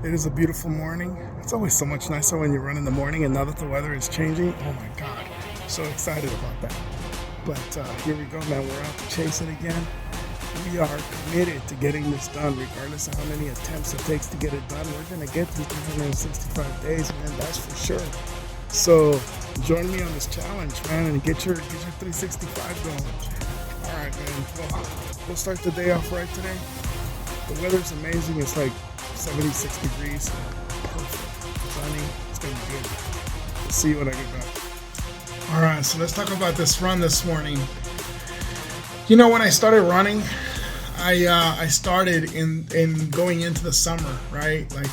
It is a beautiful morning. It's always so much nicer when you run in the morning, and now that the weather is changing, oh my God, so excited about that. But here we go, man. We're out to chase it again. We are committed to getting this done, regardless of how many attempts it takes to get it done. We're gonna get through 365 days, man. That's for sure. So join me on this challenge, man, and get your 365 going. All right, man. Well, we'll start the day off right today. The weather's amazing. It's like 76 degrees. Perfect. Sunny. It's gonna be good. We'll see you when I get back. All right, so let's talk about this run this morning. You know, when I started running, I started in going into the summer, right? Like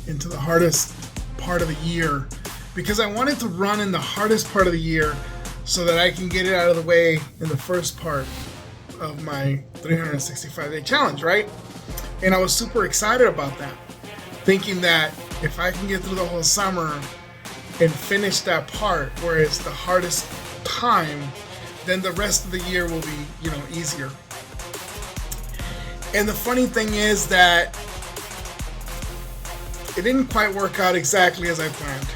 into the hardest part of the year, because I wanted to run in the hardest part of the year so that I can get it out of the way in the first part of my 365-day challenge, right? And I was super excited about that, thinking that if I can get through the whole summer and finish that part where it's the hardest time, then the rest of the year will be, easier. And the funny thing is that it didn't quite work out exactly as I planned.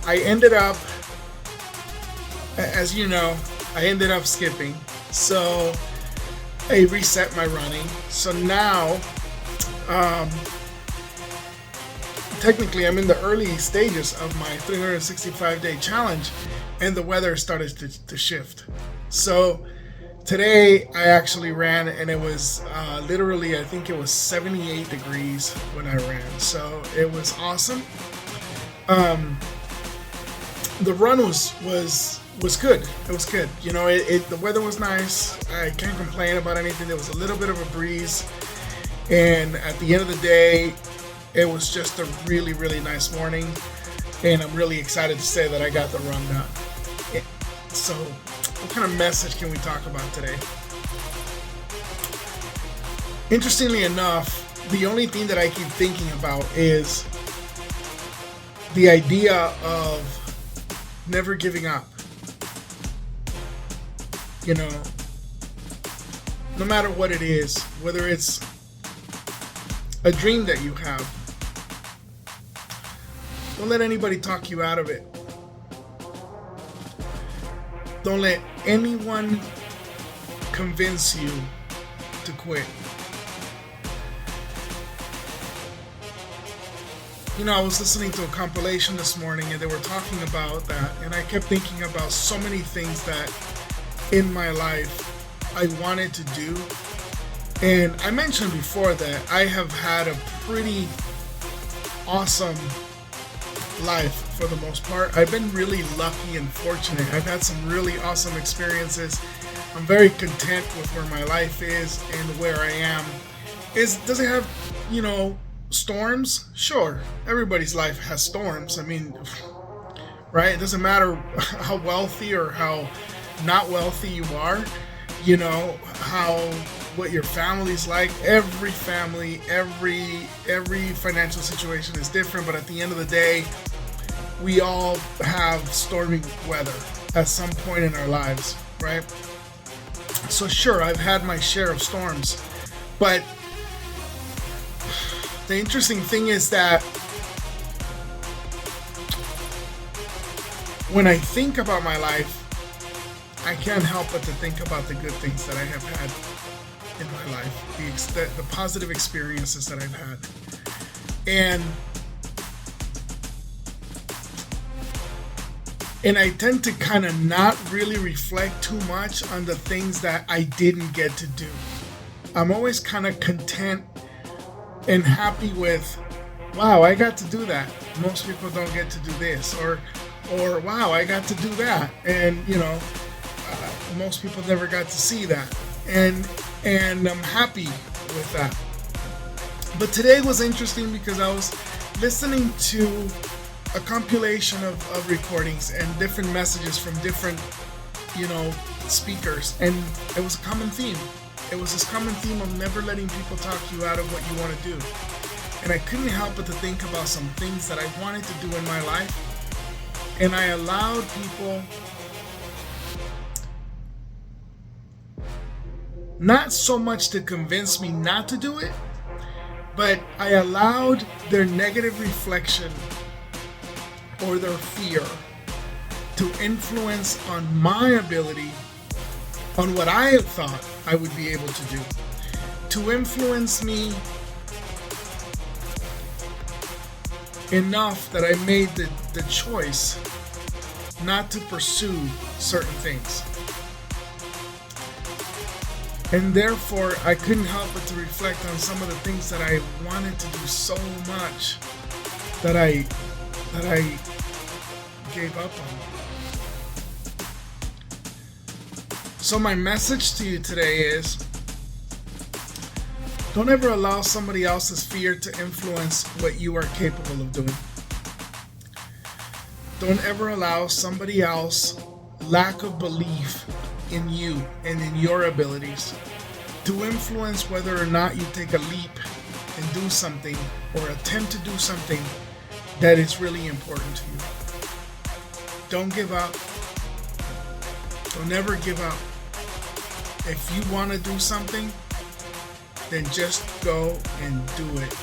I ended up, as you know, skipping. So I reset my running. So now, technically I'm in the early stages of my 365-day challenge, and the weather started to shift. So today I actually ran, and it was literally, I think it was 78 degrees when I ran. So it was awesome. The run was good. It was good. The weather was nice. I can't complain about anything. There was a little bit of a breeze, and at the end of the day, it was just a really, really nice morning, and I'm really excited to say that I got the run done. So, what kind of message can we talk about today? Interestingly enough, the only thing that I keep thinking about is the idea of never giving up. No matter what it is, whether it's a dream that you have, don't let anybody talk you out of it. Don't let anyone convince you to quit. I was listening to a compilation this morning, and they were talking about that, and I kept thinking about so many things that in my life I wanted to do. And I mentioned before that I have had a pretty awesome life for the most part. I've been really lucky and fortunate. I've had some really awesome experiences. I'm very content with where my life is and where I am. Does it have, storms? Sure. Everybody's life has storms. I mean, right? It doesn't matter how wealthy or how not wealthy you are, what your family's like. Every family, every financial situation is different, but at the end of the day, we all have stormy weather at some point in our lives, right? So sure, I've had my share of storms, but the interesting thing is that when I think about my life, I can't help but to think about the good things that I have had in my life, the positive experiences that I've had. And I tend to kind of not really reflect too much on the things that I didn't get to do. I'm always kind of content and happy with, wow, I got to do that. Most people don't get to do this, or wow, I got to do that, and most people never got to see that, and I'm happy with that. But today was interesting because I was listening to a compilation of recordings and different messages from different speakers, and it was a common theme. It was this common theme of never letting people talk you out of what you want to do. And I couldn't help but to think about some things that I wanted to do in my life, and I allowed people not so much to convince me not to do it, But I allowed their negative reflection or their fear to influence on my ability, on what I had thought I would be able to do, to influence me enough that I made the choice not to pursue certain things. And therefore, I couldn't help but to reflect on some of the things that I wanted to do so much that I gave up on. So my message to you today is, don't ever allow somebody else's fear to influence what you are capable of doing. Don't ever allow somebody else's lack of belief in you and in your abilities to influence whether or not you take a leap and do something or attempt to do something that is really important to you. Don't give up. Don't ever give up. If you want to do something, then just go and do it.